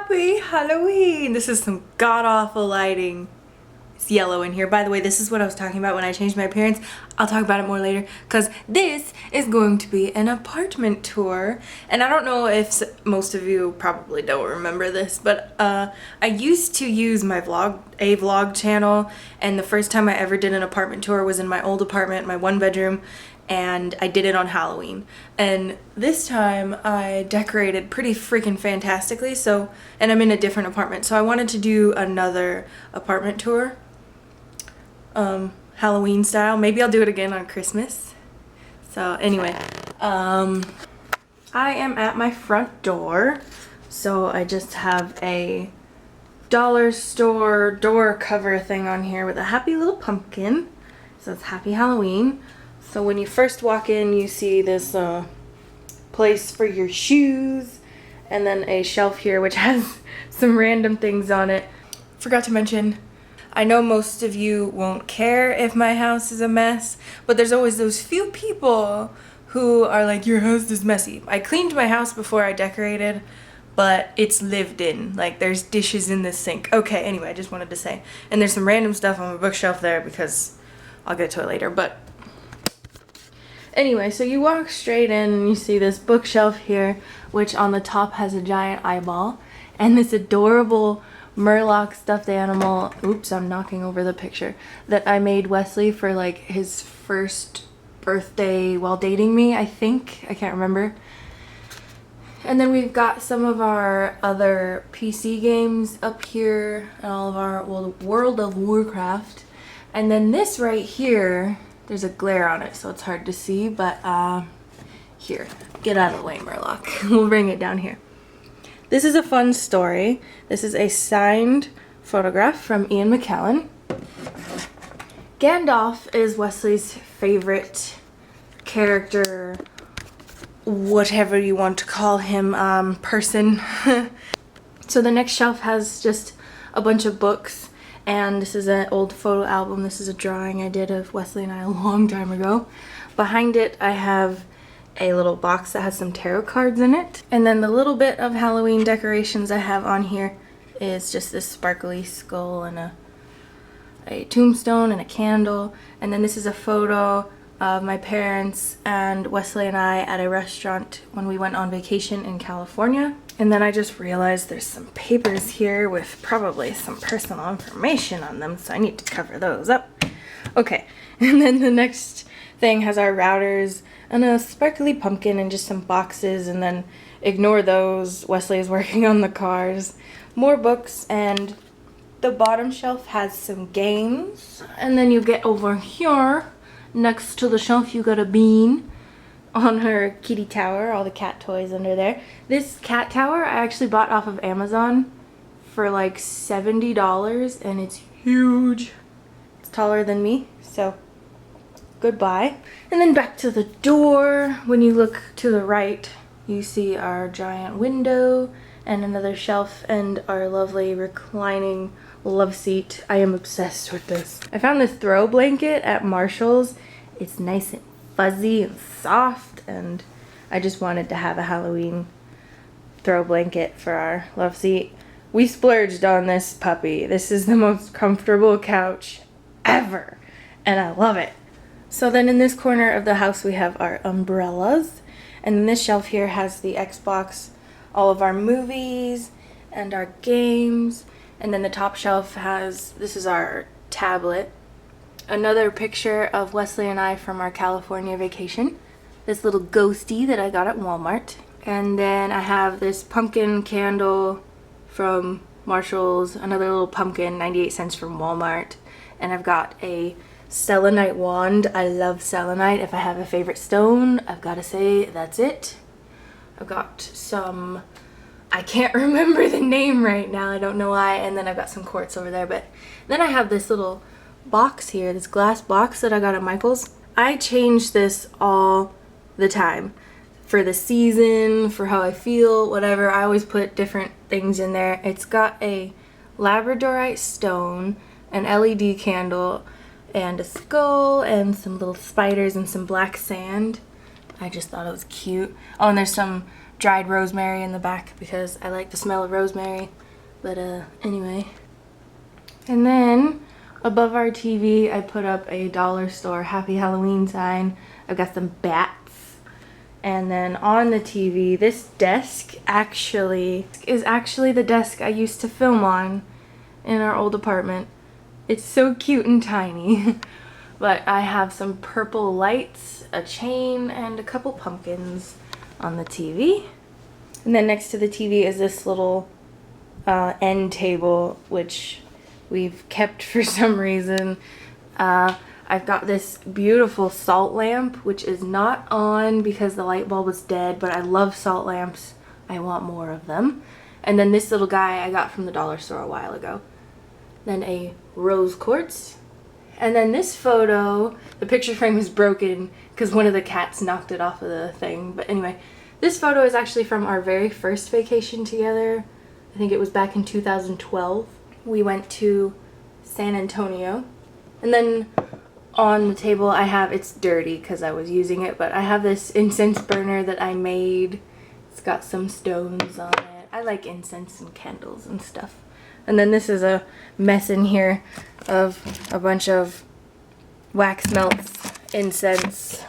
Happy Halloween! This is some god-awful lighting. It's yellow in here. By the way, this is what I was talking about when I changed my appearance. I'll talk about it more later because this is going to be an apartment tour. And I don't know if most of you probably don't remember this, but I used to use my vlog channel, and the first time I ever did an apartment tour was in my old apartment, my one bedroom, and I did it on Halloween. And this time I decorated pretty freaking fantastically, and I'm in a different apartment, so I wanted to do another apartment tour, Halloween style. Maybe I'll do it again on Christmas. So anyway, I am at my front door, so I just have a dollar store door cover thing on here with a happy little pumpkin, so it's Happy Halloween. So when you first walk in, you see this place for your shoes, and then a shelf here which has some random things on it. Forgot to mention, I know most of you won't care if my house is a mess, but there's always those few people who are like, your house is messy. I cleaned my house before I decorated, but it's lived in. Like, there's dishes in the sink. Okay, anyway, I just wanted to say. And there's some random stuff on my bookshelf there because I'll get to it later, but anyway, so you walk straight in and you see this bookshelf here, which on the top has a giant eyeball, and this adorable Murloc stuffed animal, oops, I'm knocking over the picture, that I made Wesley for like his first birthday while dating me, I think. I can't remember. And then we've got some of our other PC games up here, and all of our World of Warcraft. And then this right here, there's a glare on it, so it's hard to see, but here, get out of the way, Murloc. We'll bring it down here. This is a fun story. This is a signed photograph from Ian McKellen. Gandalf is Wesley's favorite character, whatever you want to call him, person. So the next shelf has just a bunch of books. And this is an old photo album. This is a drawing I did of Wesley and I a long time ago. Behind it, I have a little box that has some tarot cards in it. And then the little bit of Halloween decorations I have on here is just this sparkly skull and a tombstone and a candle. And then this is a photo of my parents and Wesley and I at a restaurant when we went on vacation in California. And then I just realized there's some papers here with probably some personal information on them, so I need to cover those up. Okay, and then the next thing has our routers and a sparkly pumpkin and just some boxes, and then ignore those, Wesley is working on the cars. More books, and the bottom shelf has some games. And then you get over here, next to the shelf you got a bean on her kitty tower, all the cat toys under there. This cat tower I actually bought off of Amazon for like $70, and it's huge. It's taller than me, so goodbye. And then back to the door. When you look to the right, you see our giant window and another shelf and our lovely reclining love seat. I am obsessed with this. I found this throw blanket at Marshall's. It's nice and fuzzy and soft, and I just wanted to have a Halloween throw blanket for our love seat. We splurged on this puppy. This is the most comfortable couch ever, and I love it. So then in this corner of the house we have our umbrellas, and then this shelf here has the Xbox, all of our movies and our games, and then the top shelf has, this is our tablet, another picture of Wesley and I from our California vacation, this little ghosty that I got at Walmart, and then I have this pumpkin candle from Marshall's, another little pumpkin, 98 cents from Walmart, and I've got a selenite wand. I love selenite. If I have a favorite stone, I've got to say that's it. I've got some, I can't remember the name right now, I don't know why, and then I've got some quartz over there, but then I have this little box here, this glass box that I got at Michael's. I change this all the time for the season, for how I feel, whatever. I always put different things in there. It's got a labradorite stone, an LED candle, and a skull, and some little spiders and some black sand. I just thought it was cute. Oh, and there's some dried rosemary in the back because I like the smell of rosemary. But anyway. And then above our TV, I put up a dollar store Happy Halloween sign. I've got some bats. And then on the TV, this desk is actually the desk I used to film on in our old apartment. It's so cute and tiny. But I have some purple lights, a chain, and a couple pumpkins on the TV. And then next to the TV is this little end table, which we've kept for some reason. I've got this beautiful salt lamp, which is not on because the light bulb was dead, but I love salt lamps. I want more of them. And then this little guy I got from the dollar store a while ago. Then a rose quartz. And then this photo, the picture frame is broken because one of the cats knocked it off of the thing. But anyway, this photo is actually from our very first vacation together. I think it was back in 2012. We went to San Antonio. And then on the table I have, it's dirty because I was using it, but I have this incense burner that I made. It's got some stones on it. I like incense and candles and stuff. And then this is a mess in here of a bunch of wax melts, incense,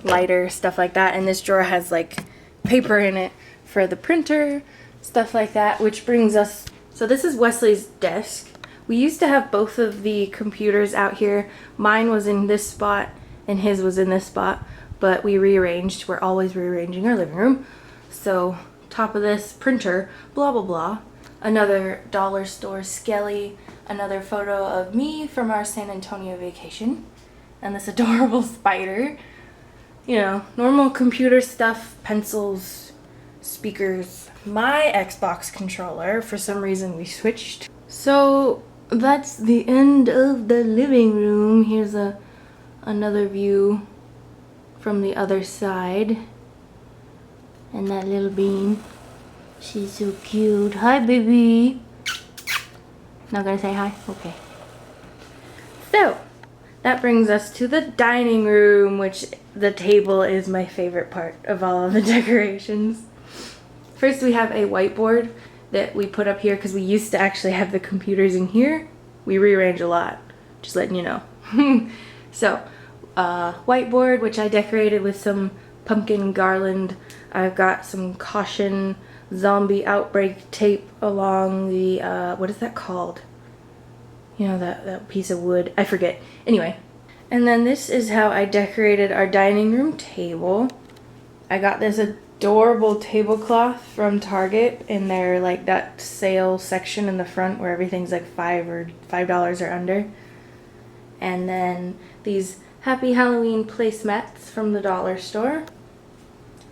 lighter, stuff like that. And this drawer has like paper in it for the printer, stuff like that, which brings us, so this is Wesley's desk. We used to have both of the computers out here. Mine was in this spot and his was in this spot, but we rearranged. We're always rearranging our living room. So top of this, printer, blah blah blah. Another dollar store skelly, another photo of me from our San Antonio vacation, and this adorable spider. You know, normal computer stuff, pencils, speakers. My Xbox controller, for some reason we switched. So that's the end of the living room. Here's another view from the other side. And that little bean. She's so cute. Hi, baby. Not gonna say hi? Okay. So, that brings us to the dining room, which the table is my favorite part of all of the decorations. First, we have a whiteboard that we put up here because we used to actually have the computers in here. We rearrange a lot, just letting you know. So, whiteboard, which I decorated with some pumpkin garland. I've got some caution zombie outbreak tape along the, what is that called? You know, that piece of wood. I forget. Anyway. And then this is how I decorated our dining room table. I got this adorable tablecloth from Target in their, like, that sale section in the front where everything's like $5 or under. And then these Happy Halloween placemats from the dollar store.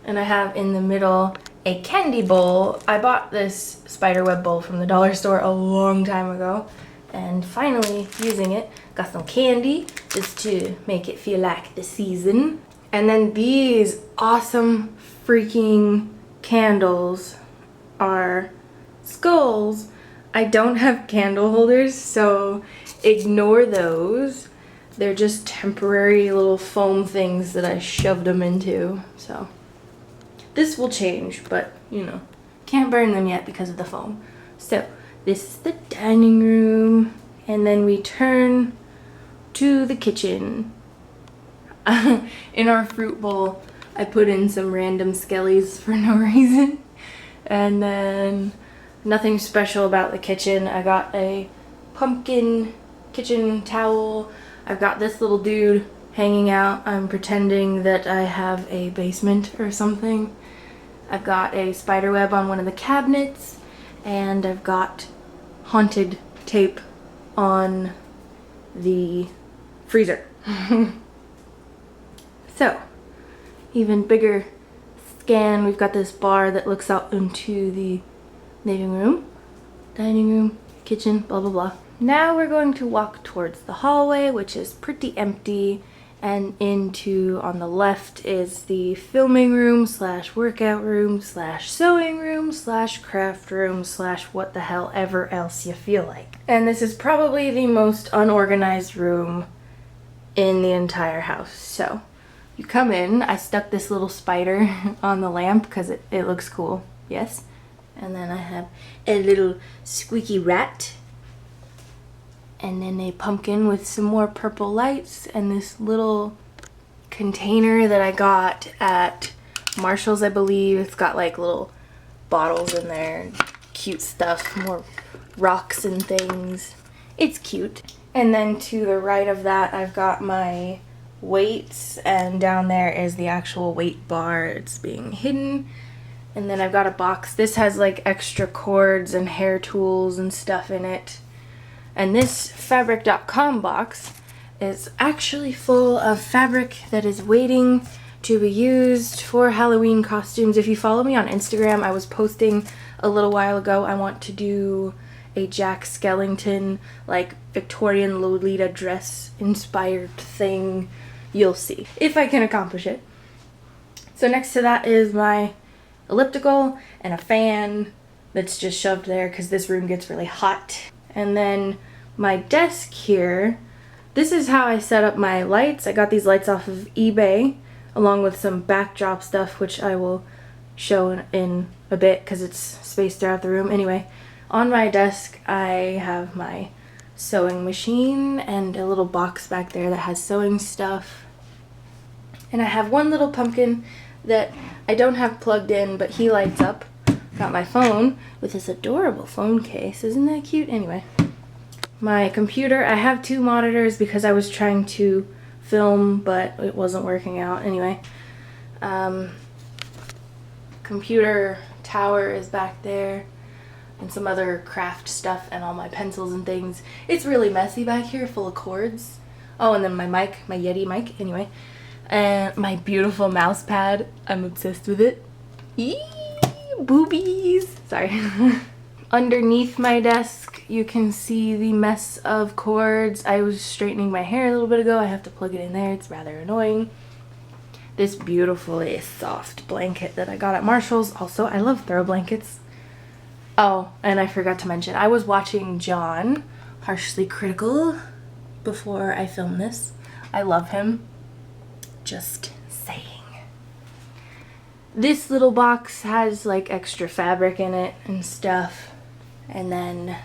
And I have in the middle a candy bowl. I bought this spiderweb bowl from the dollar store a long time ago, and finally using it. Got some candy just to make it feel like the season. And then these awesome freaking candles are skulls. I don't have candle holders, so ignore those. They're just temporary little foam things that I shoved them into, so. This will change, but, you know, can't burn them yet because of the foam. So, this is the dining room, and then we turn to the kitchen. In our fruit bowl, I put in some random skellies for no reason. And then, nothing special about the kitchen. I got a pumpkin kitchen towel. I've got this little dude hanging out. I'm pretending that I have a basement or something. I've got a spider web on one of the cabinets, and I've got haunted tape on the freezer. So, even bigger scan, we've got this bar that looks out into the living room, dining room, kitchen, blah blah blah. Now we're going to walk towards the hallway, which is pretty empty, and into, on the left, is the filming room slash workout room slash sewing room slash craft room slash what the hell ever else you feel like. And this is probably the most unorganized room in the entire house. So you come in. I stuck this little spider on the lamp because it looks cool. Yes. And then I have a little squeaky rat. And then a pumpkin with some more purple lights, and this little container that I got at Marshall's, I believe. It's got like little bottles in there, cute stuff, more rocks and things. It's cute. And then to the right of that, I've got my weights, and down there is the actual weight bar. It's being hidden. And then I've got a box. This has like extra cords and hair tools and stuff in it. And this fabric.com box is actually full of fabric that is waiting to be used for Halloween costumes. If you follow me on Instagram, I was posting a little while ago. I want to do a Jack Skellington, like Victorian Lolita dress inspired thing. You'll see if I can accomplish it. So next to that is my elliptical and a fan that's just shoved there because this room gets really hot. And then my desk here, this is how I set up my lights. I got these lights off of eBay along with some backdrop stuff, which I will show in a bit because it's spaced throughout the room. Anyway, on my desk I have my sewing machine and a little box back there that has sewing stuff. And I have one little pumpkin that I don't have plugged in, but he lights up. Got my phone with this adorable phone case. Isn't that cute? Anyway, my computer, I have two monitors because I was trying to film, but it wasn't working out. Anyway, computer tower is back there, and some other craft stuff and all my pencils and things. It's really messy back here, full of cords. Oh, and then my mic, my Yeti mic, anyway. And my beautiful mouse pad. I'm obsessed with it. Eee! Boobies! Sorry. Underneath my desk, you can see the mess of cords. I was straightening my hair a little bit ago. I have to plug it in there. It's rather annoying. This beautifully soft blanket that I got at Marshall's. Also, I love throw blankets. Oh, and I forgot to mention, I was watching John, Harshly Critical, before I filmed this. I love him. Just saying. This little box has like extra fabric in it and stuff. And then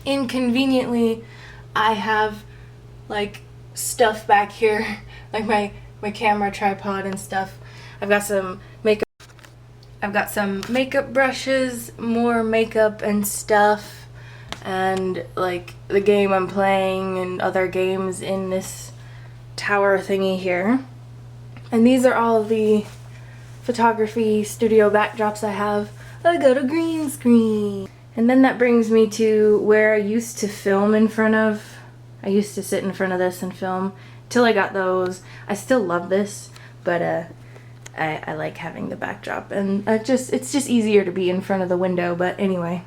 inconveniently I have like stuff back here, like my camera tripod and stuff. I've got some makeup brushes, more makeup and stuff, and like the game I'm playing and other games in this tower thingy here. And these are all the photography studio backdrops I have. I got a green screen. And then that brings me to where I used to film in front of. I used to sit in front of this and film till I got those. I still love this, but I like having the backdrop, and it's just easier to be in front of the window. But anyway,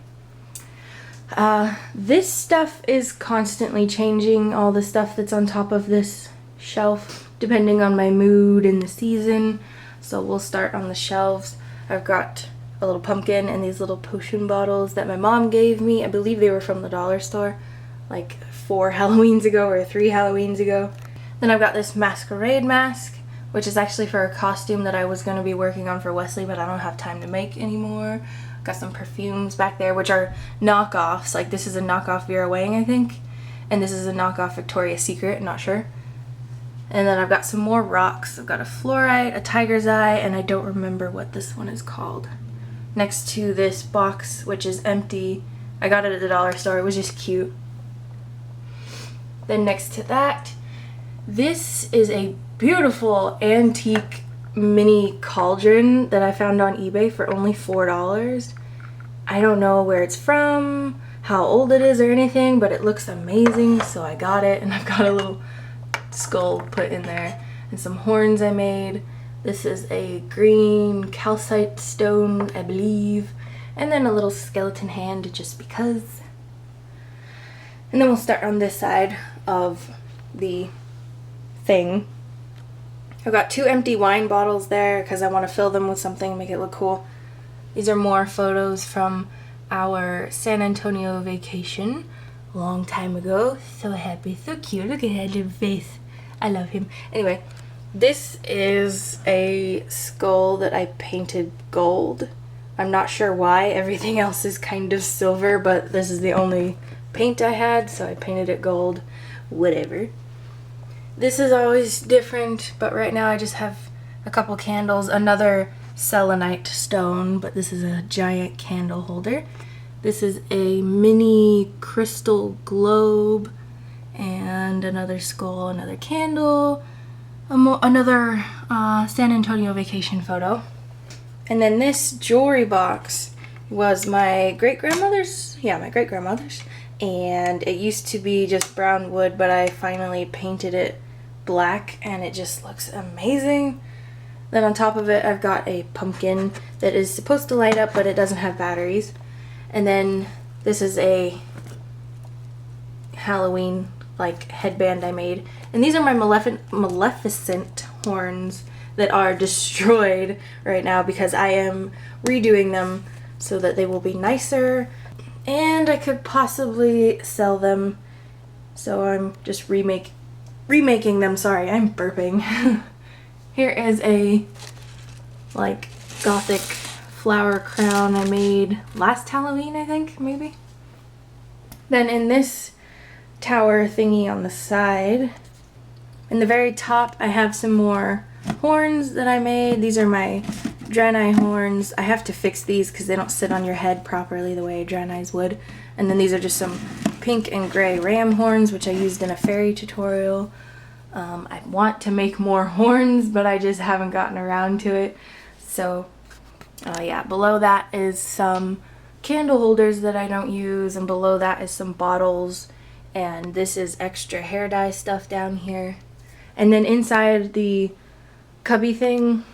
this stuff is constantly changing, all the stuff that's on top of this shelf, depending on my mood and the season. So we'll start on the shelves. I've got a little pumpkin and these little potion bottles that my mom gave me. I believe they were from the dollar store like 4 Halloweens ago or 3 Halloweens ago. Then I've got this Masquerade Mask, which is actually for a costume that I was going to be working on for Wesley, but I don't have time to make anymore. Got some perfumes back there, which are knockoffs. Like this is a knockoff Vera Wang, I think, and this is a knockoff Victoria's Secret, not sure. And then I've got some more rocks. I've got a fluorite, a tiger's eye, and I don't remember what this one is called. Next to this box, which is empty. I got it at the dollar store. It was just cute. Then next to that, this is a beautiful antique mini cauldron that I found on eBay for only $4. I don't know where it's from, how old it is or anything, but it looks amazing, so I got it. And I've got a little skull put in there and some horns I made. This is a green calcite stone, I believe, and then a little skeleton hand just because. And then we'll start on this side of the thing. I've got 2 empty wine bottles there because I want to fill them with something, make it look cool. These are more photos from our San Antonio vacation a long time ago. So happy, so cute. Look at that little face. I love him. Anyway, This is a skull that I painted gold. I'm not sure why. Everything else is kind of silver, but this is the only paint I had, so I painted it gold. Whatever. This is always different, but right now I just have a couple candles, another selenite stone, but this is a giant candle holder. This is a mini crystal globe, and another skull, another candle, another San Antonio vacation photo. And then this jewelry box was my great-grandmother's. Yeah, my great-grandmother's. And it used to be just brown wood, but I finally painted it black, and it just looks amazing. Then on top of it, I've got a pumpkin that is supposed to light up, but it doesn't have batteries. And then this is a Halloween like headband I made. And these are my Maleficent horns that are destroyed right now because I am redoing them so that they will be nicer. And I could possibly sell them. So I'm just remaking them. Sorry, I'm burping. Here is a like gothic flower crown I made last Halloween, I think, maybe. Then in this tower thingy on the side, in the very top, I have some more horns that I made. These are my Draenei horns. I have to fix these because they don't sit on your head properly the way Draenei's would. And then these are just some pink and gray ram horns, which I used in a fairy tutorial. I want to make more horns, but I just haven't gotten around to it. So, yeah, below that is some candle holders that I don't use, and below that is some bottles, and this is extra hair dye stuff down here. And then inside the cubby thing,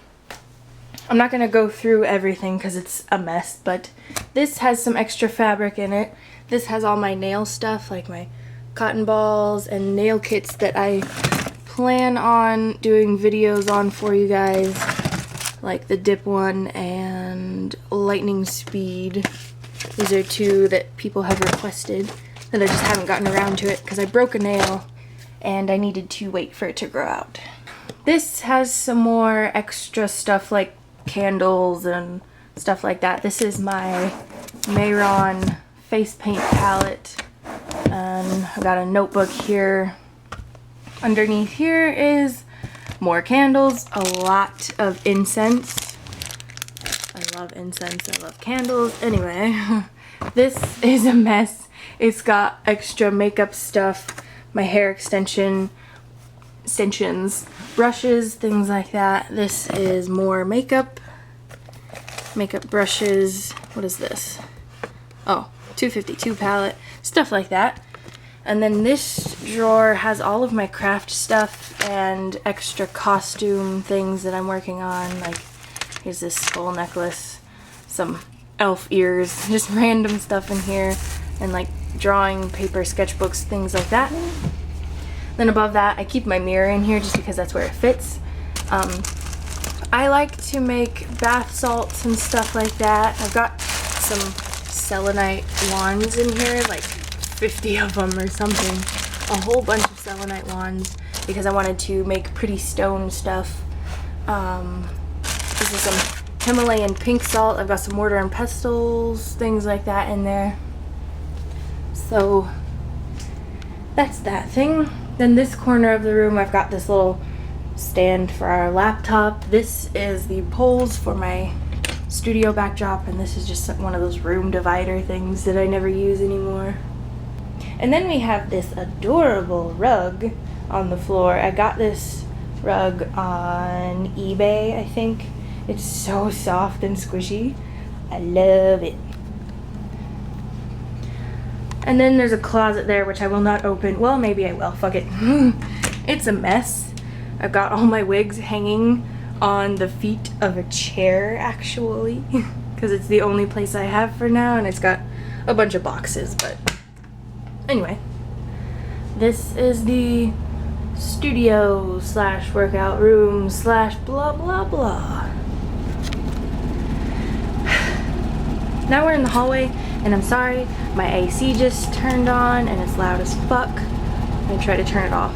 I'm not going to go through everything because it's a mess, but this has some extra fabric in it. This has all my nail stuff, like my cotton balls and nail kits that I plan on doing videos on for you guys, like the dip one and lightning speed. These are two that people have requested that I just haven't gotten around to it because I broke a nail and I needed to wait for it to grow out. This has some more extra stuff like candles and stuff like that. This is my Mayron face paint palette, and I've got a notebook here. Underneath here is more candles, a lot of incense. I love incense, I love candles. Anyway, this is a mess. It's got extra makeup stuff, my hair extensions, brushes, things like that. This is more makeup brushes. What is this? Oh, 252 palette, stuff like that. And then this drawer has all of my craft stuff and extra costume things that I'm working on. Like, here's this skull necklace, some elf ears, just random stuff in here, and like drawing paper sketchbooks, things like that. Then above that, I keep my mirror in here just because that's where it fits. I like to make bath salts and stuff like that. I've got some selenite wands in here, like 50 of them or something. A whole bunch of selenite wands because I wanted to make pretty stone stuff. This is some Himalayan pink salt. I've got some mortar and pestles, things like that in there. So that's that thing. Then this corner of the room, I've got this little stand for our laptop. This is the poles for my studio backdrop, and this is just one of those room divider things that I never use anymore. And then we have this adorable rug on the floor. I got this rug on eBay, I think. It's so soft and squishy. I love it. And then there's a closet there, which I will not open. Well, maybe I will. Fuck it. It's a mess. I've got all my wigs hanging on the feet of a chair, actually, because it's the only place I have for now, and it's got a bunch of boxes, but anyway. This is the studio slash workout room slash blah blah blah. Now we're in the hallway, and I'm sorry, my AC just turned on and it's loud as fuck. I'm gonna try to turn it off.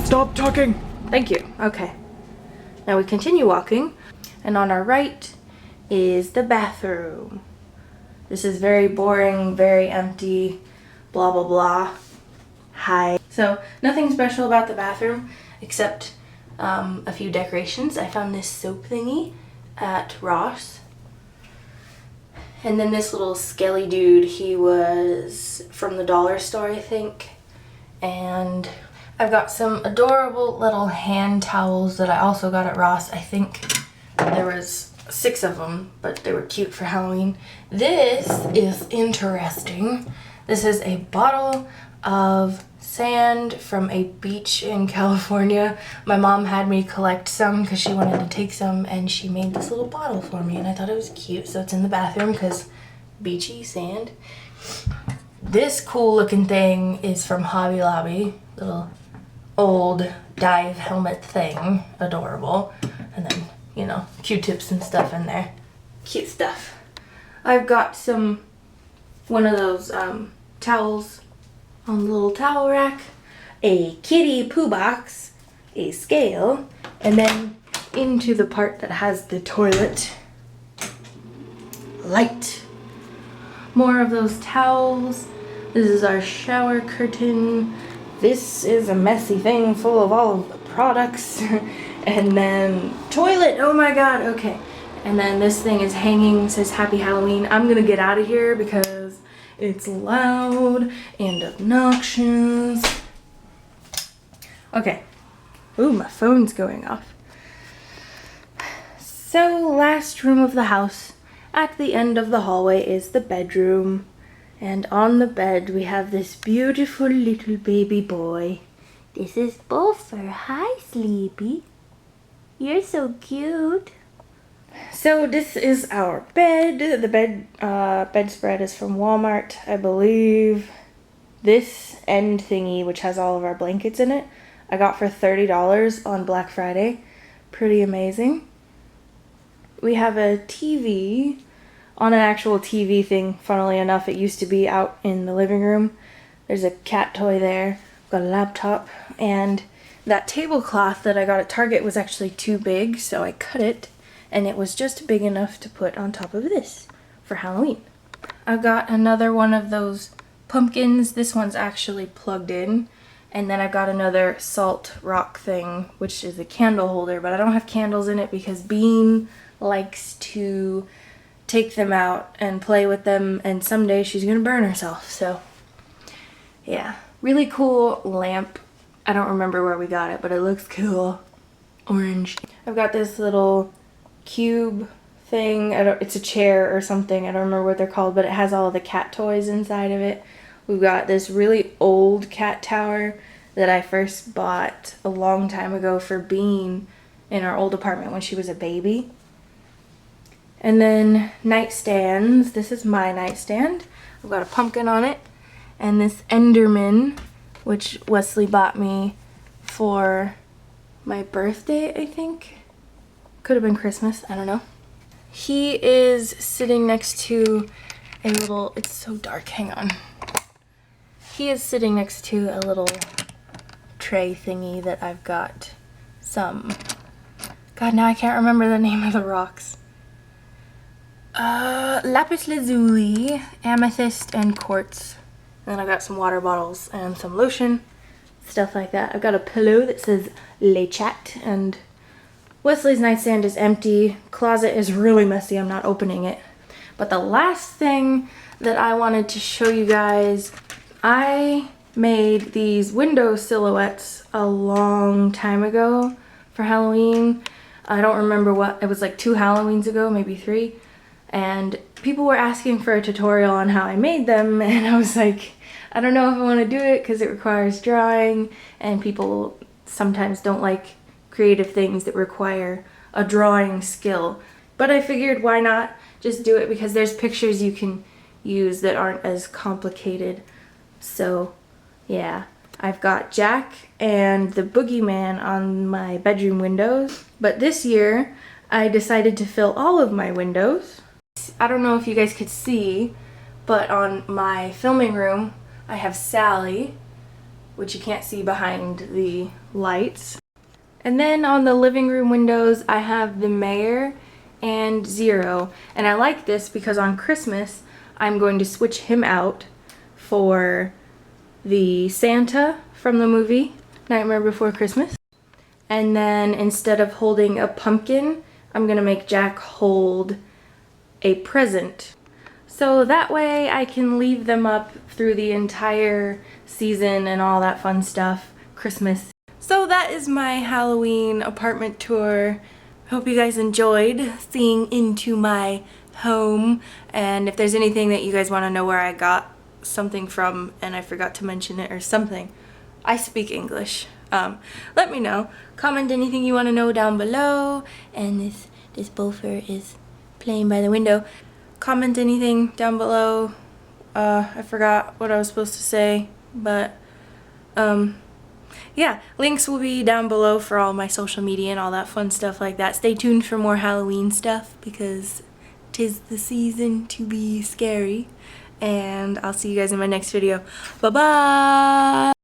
Stop talking! Thank you. Okay. Now we continue walking, and on our right is the bathroom. This is very boring, very empty, blah blah blah. Hi. So nothing special about the bathroom except a few decorations. I found this soap thingy at Ross. And then this little skelly dude, he was from the dollar store, I think. And I've got some adorable little hand towels that I also got at Ross. I think there was 6 of them, but they were cute for Halloween. This is interesting. This is a bottle of sand from a beach in California. My mom had me collect some because she wanted to take some, and she made this little bottle for me, and I thought it was cute. So it's in the bathroom because beachy sand. This cool looking thing is from Hobby Lobby. Little old dive helmet thing. Adorable. And then, you know, Q-tips and stuff in there. Cute stuff. I've got one of those towels on the little towel rack, a kitty poo box, a scale, and then into the part that has the toilet light. More of those towels. This is our shower curtain. This is a messy thing full of all of the products. And then toilet, oh my god, okay. And then this thing is hanging, says Happy Halloween. I'm gonna get out of here because it's loud and obnoxious. Okay. Ooh, my phone's going off. So, last room of the house. At the end of the hallway is the bedroom. And on the bed we have this beautiful little baby boy. This is Boffer. Hi, Sleepy. You're so cute. So this is our bed. The bedspread is from Walmart, I believe. This end thingy, which has all of our blankets in it, I got for $30 on Black Friday. Pretty amazing. We have a TV on an actual TV thing. Funnily enough, it used to be out in the living room. There's a cat toy there. Got a laptop, and that tablecloth that I got at Target was actually too big, so I cut it. And it was just big enough to put on top of this for Halloween. I've got another one of those pumpkins. This one's actually plugged in. And then I've got another salt rock thing, which is a candle holder, but I don't have candles in it because Bean likes to take them out and play with them, and someday she's gonna burn herself. So yeah, really cool lamp. I don't remember where we got it, but it looks cool. Orange. I've got this little cube thing. It's a chair or something. I don't remember what they're called, but it has all of the cat toys inside of it. We've got this really old cat tower that I first bought a long time ago for Bean in our old apartment when she was a baby. And then nightstands. This is my nightstand. I've got a pumpkin on it. And this Enderman, which Wesley bought me for my birthday, I think. Could have been Christmas, I don't know. He is sitting next to a little, it's so dark, hang on. He is sitting next to a little tray thingy that I've got some, God, now I can't remember the name of the rocks. Lapis lazuli, amethyst, and quartz. Then I've got some water bottles and some lotion, stuff like that. I've got a pillow that says Le Chat, and Wesley's nightstand is empty. Closet is really messy. I'm not opening it. But the last thing that I wanted to show you guys, I made these window silhouettes a long time ago for Halloween. I don't remember what, it was like 2 Halloweens ago, maybe 3. And people were asking for a tutorial on how I made them, and I was like, I don't know if I want to do it because it requires drawing, and people sometimes don't like creative things that require a drawing skill. But I figured why not just do it, because there's pictures you can use that aren't as complicated. So yeah, I've got Jack and the boogeyman on my bedroom windows, but this year I decided to fill all of my windows. I don't know if you guys could see, but on my filming room I have Sally, which you can't see behind the lights. And then on the living room windows, I have the Mayor and Zero. And I like this because on Christmas, I'm going to switch him out for the Santa from the movie Nightmare Before Christmas. And then instead of holding a pumpkin, I'm gonna make Jack hold a present. So that way I can leave them up through the entire season and all that fun stuff, Christmas. So that is my Halloween apartment tour. Hope you guys enjoyed seeing into my home. And if there's anything that you guys want to know where I got something from and I forgot to mention it or something, I speak English. Let me know. Comment anything you want to know down below. And this boffer is playing by the window. Comment anything down below. I forgot what I was supposed to say, but yeah, links will be down below for all my social media and all that fun stuff like that. Stay tuned for more Halloween stuff because 'tis the season to be scary. And I'll see you guys in my next video. Bye bye.